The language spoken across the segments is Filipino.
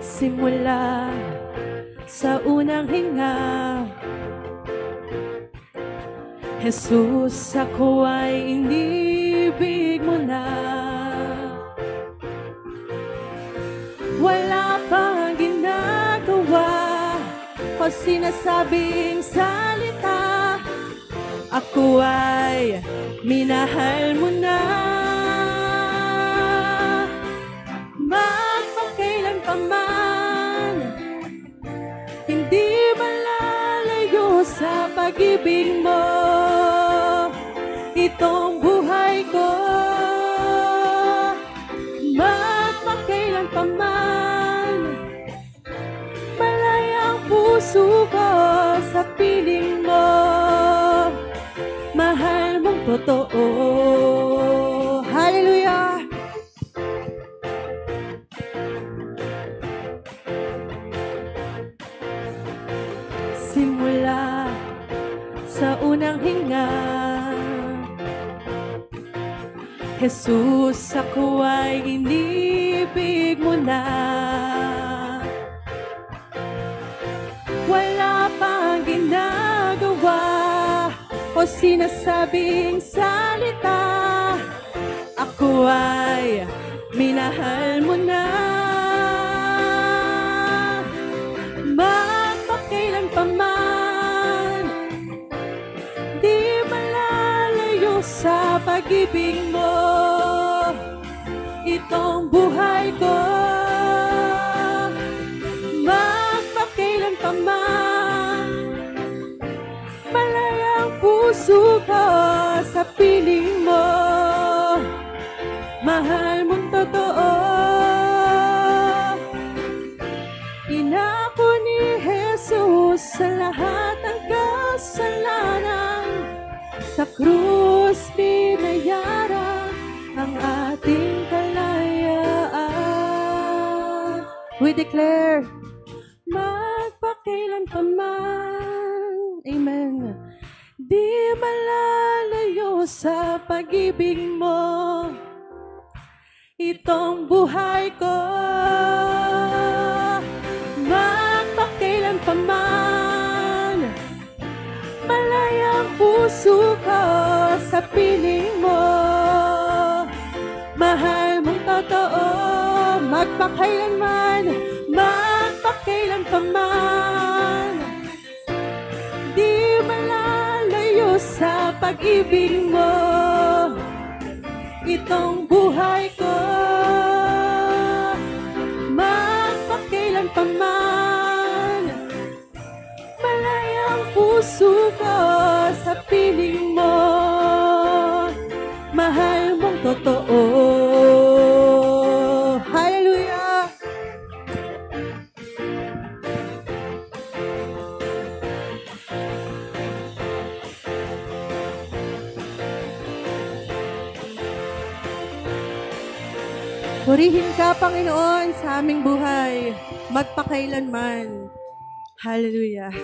Simula sa unang hinga, Jesus, ako ay inibig mo na. Wala pang ginagawa o sinasabing salita, ako ay minahal mo na. Magpakailan pa man, hindi malalayo sa pag-ibig mo itong buhay ko. Magpakailan pa man, malaya ang puso ko sa piling mo. Mahal mong totoo. Hallelujah! Simula sa unang hinga, Jesus, ako ay inibig mo na. Wala pang ginagawa o sinasabing salita, ako ay minahal mo na. Magpakailan pa man, di malalayo sa pag-ibig mo itong buhay ko. Magpakailan pa man, malaya ang puso ko sa piling mo. Mahal mong totoo. Inako ni Jesus sa lahat ng kasalanan, sa krus binayaran ang ating kalayaan. We declare, magpakailan pa man, amen, di malalayo sa pag-ibig mo itong buhay ko. Magpakailan pa man, malaya ang puso ko sa piling mo. Mahal mong totoo. Magpakailanman, magpakailan pa man, di malalayo sa pag-ibig mo itong buhay ko. Magpakailan pa man, malaya ang puso ko sa piling mo. Mahal mong totoo. Hallelujah! Purihin ka, Panginoon, sa aming buhay, magpakailanman. Hallelujah!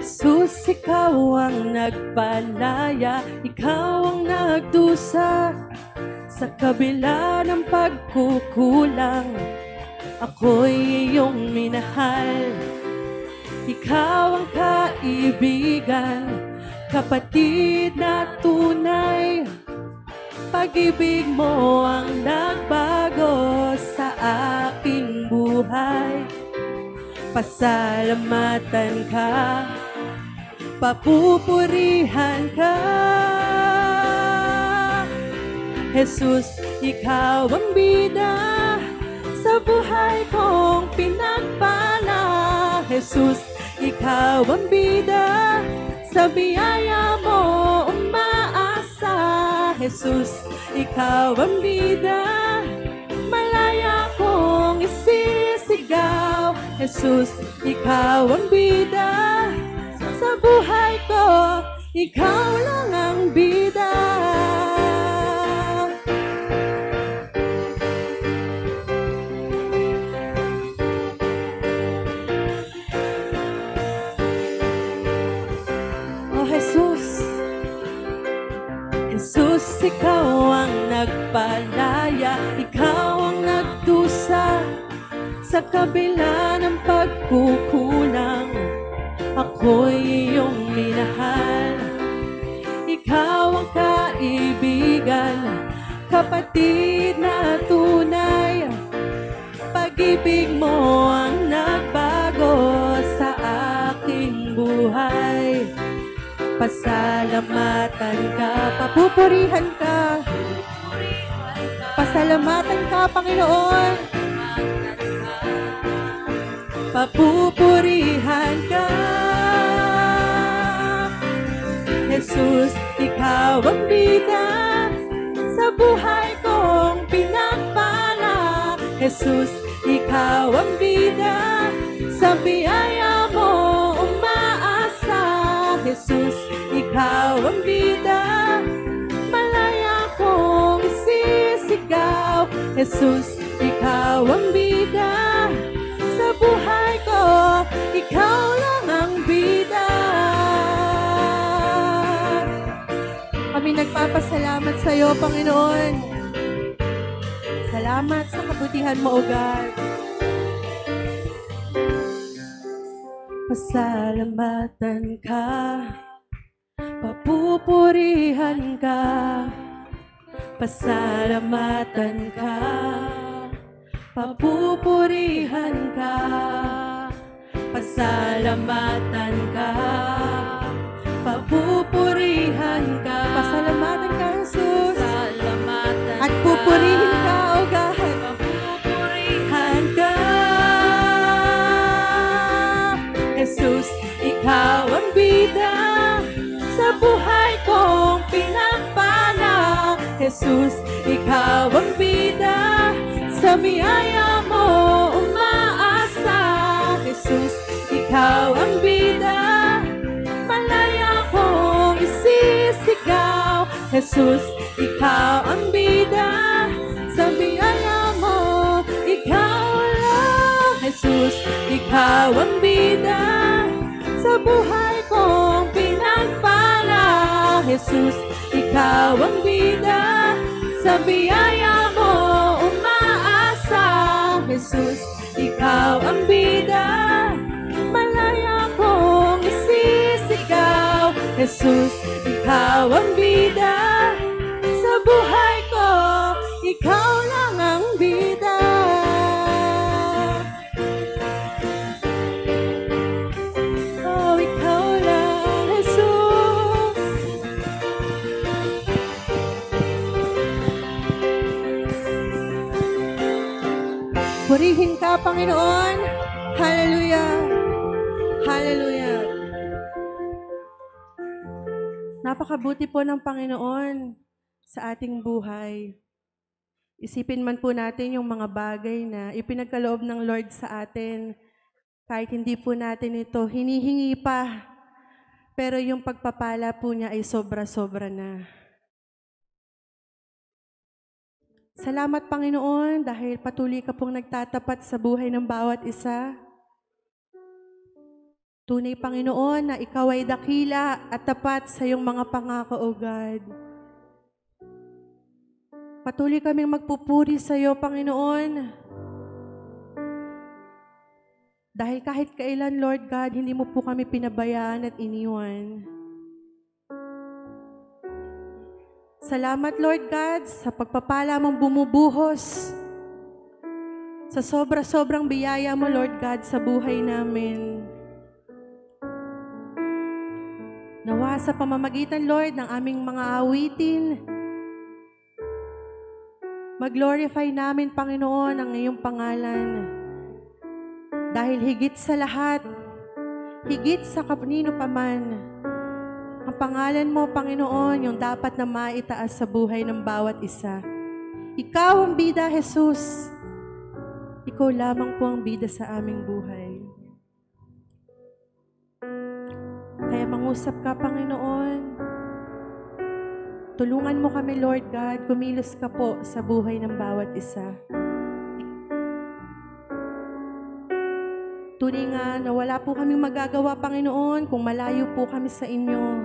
Jesus, ikaw ang nagpalaya, ikaw ang nagdusa sa kabila ng pagkukulang. Ako'y iyong minahal, ikaw ang kaibigan, kapatid na tunay. Pag-ibig mo ang nagbago sa aking buhay. Pasalamatan ka, papupurihan ka. Jesus, ikaw ang bida sa buhay kong pinagpala. Jesus, ikaw ang bida sa biyaya mo umaasa. Jesus, ikaw ang bida, malaya kong isisigaw. Jesus, ikaw ang bida sa buhay ko, ikaw lang ang bida. ikaw ang nagpalaya, ikaw ang nagdusa sa kabila ng pagkukulang. Ako'y iyong minahal, ikaw ang kaibigan, kapatid na tunay. Pag-ibig mo ang nagbago sa aking buhay. Pasalamatan ka, papupurihan ka. Pasalamatan ka, Panginoon. Papupurihan ka. Jesus, ikaw ang bida sa buhay kong pinagpala. Jesus, ikaw ang bida, sa biyaya mo umaasa. Jesus, ikaw ang bida, malaya kong isisigaw. Jesus, ikaw ang bida, sa buhay ko, ikaw lang ang bida. Kami nagpapasalamat sa iyo, Panginoon. Salamat sa kabutihan mo, O God. Pasalamatan ka, papupurihan ka. Pasalamatan ka, papupurihan ka. Pasalamatan ka, papupurihan ka. Pasalamatan ka, Jesus. Pasalamatan at pupurihin ka, O God. Papupurihan ka. Jesus, ikaw ang bida sa buhay kong pinagpala. Jesus, ikaw ang bida, sa biyaya mo umaasa. Jesus, ikaw ang bida, malaya kong isisigaw. Jesus, ikaw ang bida, sa biyaya mo, ikaw lang. Jesus, ikaw ang bida, sa buhay kong pinagpala. Jesus, ikaw ang bida, sa biyaya mo umaasa. Jesus, ikaw ang bida, malaya kong isisigaw. Jesus, ikaw ang bida, sa buhay ko, ikaw lang ang bida. Oh, ikaw lang, Jesus. Purihin ka, Panginoon. Hallelujah. Hallelujah. Napakabuti po ng Panginoon sa ating buhay. Isipin man po natin yung mga bagay na ipinagkaloob ng Lord sa atin. Kahit hindi po natin ito hinihingi pa, pero yung pagpapala po niya ay sobra-sobra na. Salamat, Panginoon, dahil patuloy ka pong nagtatapat sa buhay ng bawat isa. Tunay, Panginoon, na ikaw ay dakila at tapat sa iyong mga pangako, O God. Patuloy kaming magpupuri sa iyo, Panginoon. Dahil kahit kailan, Lord God, hindi mo po kami pinabayaan at iniwan. Salamat, Lord God, sa pagpapala mong bumubuhos. Sa sobra-sobrang biyaya mo, Lord God, sa buhay namin. Nawa sa pamamagitan, Lord, ng aming mga awitin, mag-glorify namin, Panginoon, ang iyong pangalan. Dahil higit sa lahat, higit sa kanino paman, ang pangalan mo, Panginoon, yung dapat na maitaas sa buhay ng bawat isa. Ikaw ang bida, Jesus. Ikaw lamang po ang bida sa aming buhay. Kaya mangusap ka, Panginoon. Tulungan mo kami, Lord God, kumilos ka po sa buhay ng bawat isa. Tunay nga na wala po kaming magagawa, Panginoon, kung malayo po kami sa inyo.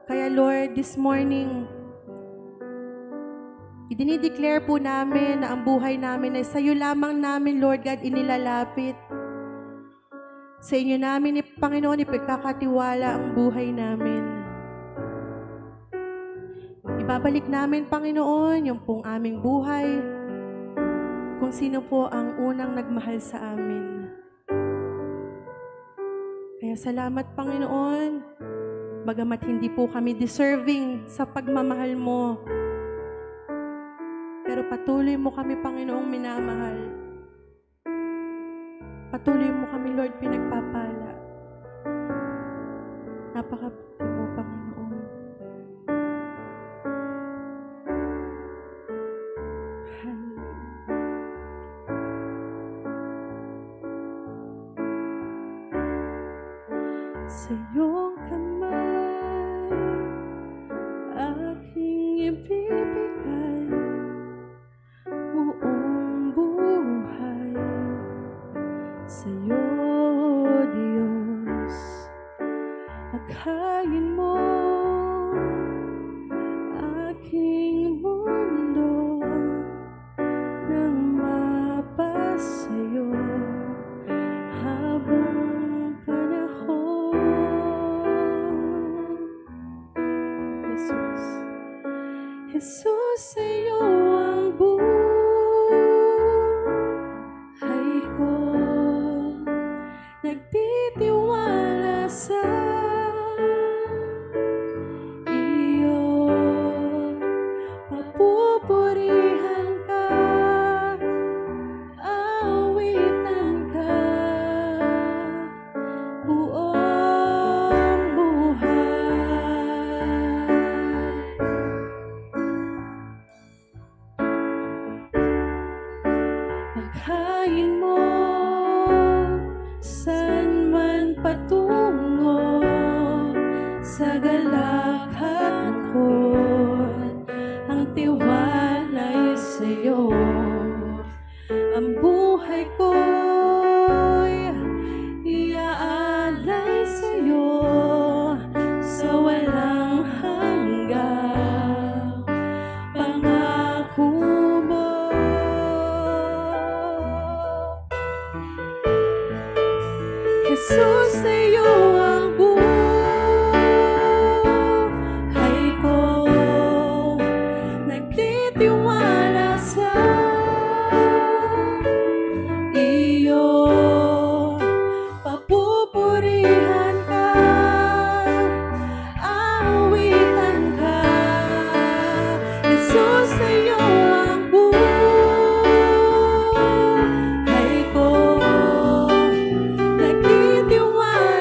Kaya Lord, this morning, idinideclare po namin na ang buhay namin ay sa iyo lamang namin, Lord God, inilalapit. Sa inyo namin, Panginoon, ipagkakatiwala ang buhay namin. Ibabalik namin, Panginoon, yung pong aming buhay, kung sino po ang unang nagmahal sa amin. Kaya salamat, Panginoon, bagamat hindi po kami deserving sa pagmamahal mo, pero patuloy mo kami, Panginoong minamahal. Patuloy mo kami, Lord, pinagpapala. Napakabait mo, Panginoon. Sa iyong kamay, aking ibibigay buong buhay. Sa iyo, Diyos, akhayin mo aking mundo nang mapasayo habang panahon. Jesus, Jesus, sa iyo ang buhay ko, nagtitiwala sa iyo, papupurihan ka, awitan ka, buong buhay. Paghain mo saan man patungo, sa galak hangkod, ang tiwala ay sa iyo. Ang buhay ko'y iaalay sa iyo, sa walang hanggang pangako mo. Jesus, sa iyo ang buhay ko, nagtitiwala sa iyo, papupurihan ka, awitan ka. Jesus, sa iyo ang buhay ko, nagtitiwala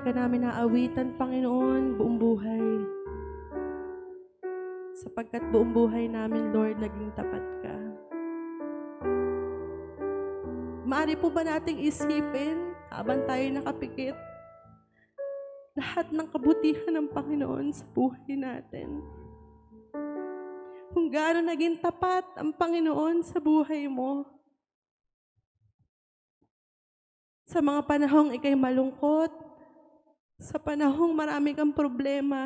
ka namin naawitan, Panginoon, buong buhay. Sapagkat buong buhay namin, Lord, naging tapat ka. Maaari po ba nating isipin, habang tayo nakapikit, lahat ng kabutihan ng Panginoon sa buhay natin? Kung gaano naging tapat ang Panginoon sa buhay mo. Sa mga panahong ikay malungkot, sa panahong marami kang problema,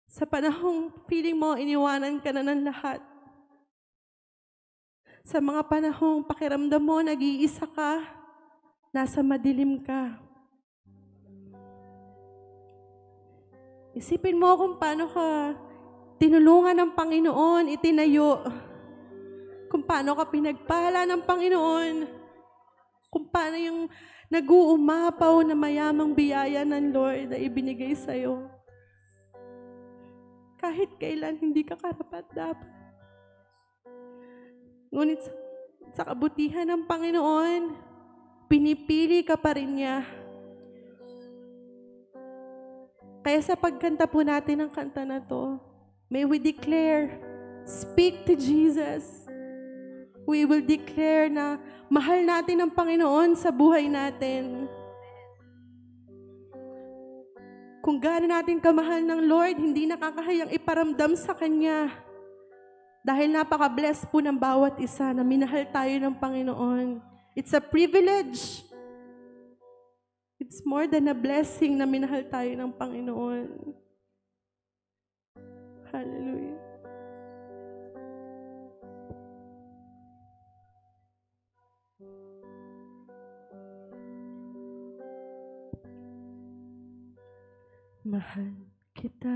sa panahong feeling mo iniwanan ka na ng lahat, sa mga panahong pakiramdam mo nag-iisa ka, nasa madilim ka. Isipin mo kung paano ka tinulungan ng Panginoon, itinayo, kung paano ka pinagpala ng Panginoon, kung paano yung nag-uumapaw na mayamang biyaya ng Lord na ibinigay sa'yo. Kahit kailan hindi ka karapat-dapat. Ngunit sa kabutihan ng Panginoon, pinipili ka pa rin niya. Kaya sa pagkanta po natin ng kanta na to, may we declare, speak to Jesus. We will declare na mahal natin ang Panginoon sa buhay natin. Kung gaano natin kamahal ng Lord, hindi nakakahayang iparamdam sa Kanya. Dahil napaka-blessed po ng bawat isa na minahal tayo ng Panginoon. It's a privilege. It's more than a blessing na minahal tayo ng Panginoon. Hallelujah. Mahal kita,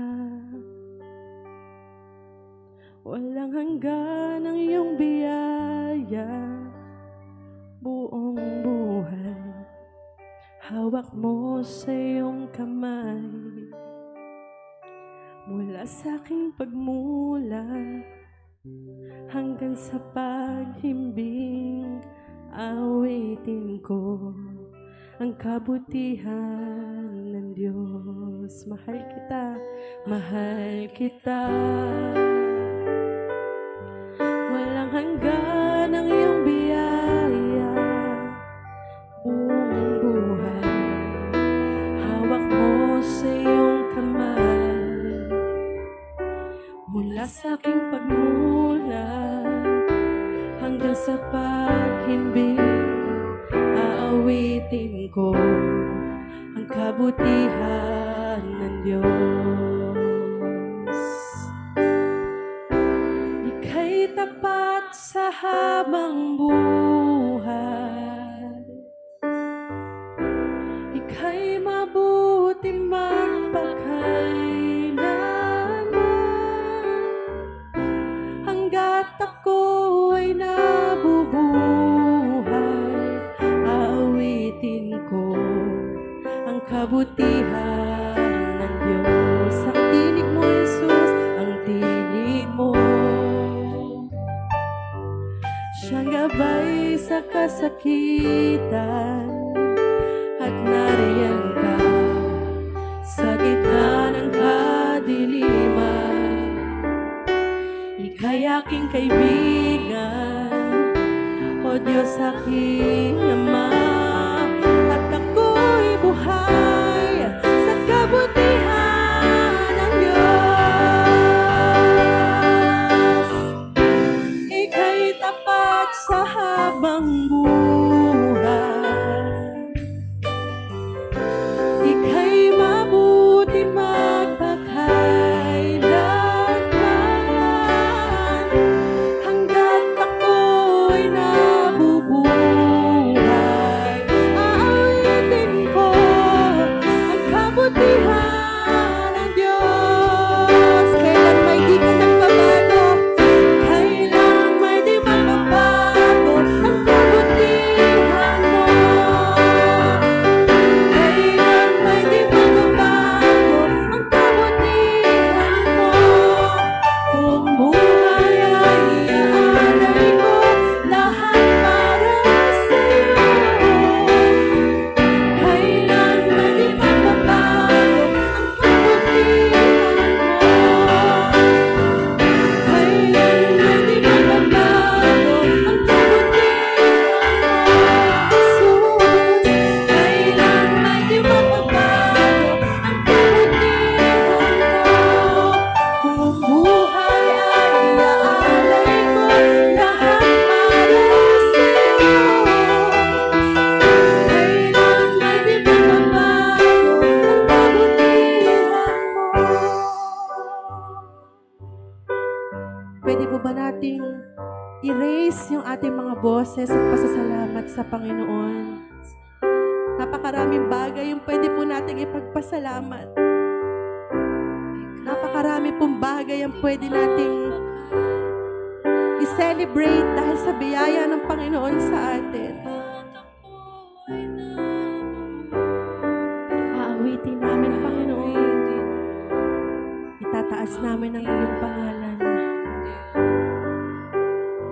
walang hanggan ang iyong biyaya, buong buhay, hawak mo sa iyong kamay, mula sa aking pagmula, hanggang sa paghimbing, awitin ko ang kabutihan ng Diyos. Mahal kita, mahal kita. Walang hanggan ang iyong biyaya, buong buhay, hawak mo sa iyong kamay, mula sa aking pagmula, hanggang sa paghimbing, aawitin ko ang kabutihan ng Diyos. Ika'y tapat sa habang buhay, ika'y mabuti magpakailanman, hanggat ako ay nabubuhay, aawitin ko ang kabutihan ng Diyos. Ang tinig mo, Jesus, ang tinig mo, siyang gabay sa kasakitan, at nariyan ka sa gitna ng kadiliman. Ika'y aking kaibigan, o Diyos aking Ama, at ako'y buhay sa kabutihan ng Diyos. Ika'y tapat sa habang buhay, ika'y mabuti magpakailanman, hanggat ako'y nabubuhay, ating mga boses at pasasalamat sa Panginoon. Napakaraming bagay yung pwede po nating ipagpasalamat. Napakarami pong bagay ang pwede nating i-celebrate dahil sa biyaya ng Panginoon sa atin. Aawitin namin, Panginoon. Itataas namin ang iyong pangalan.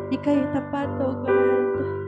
Ika'y tapat, O God.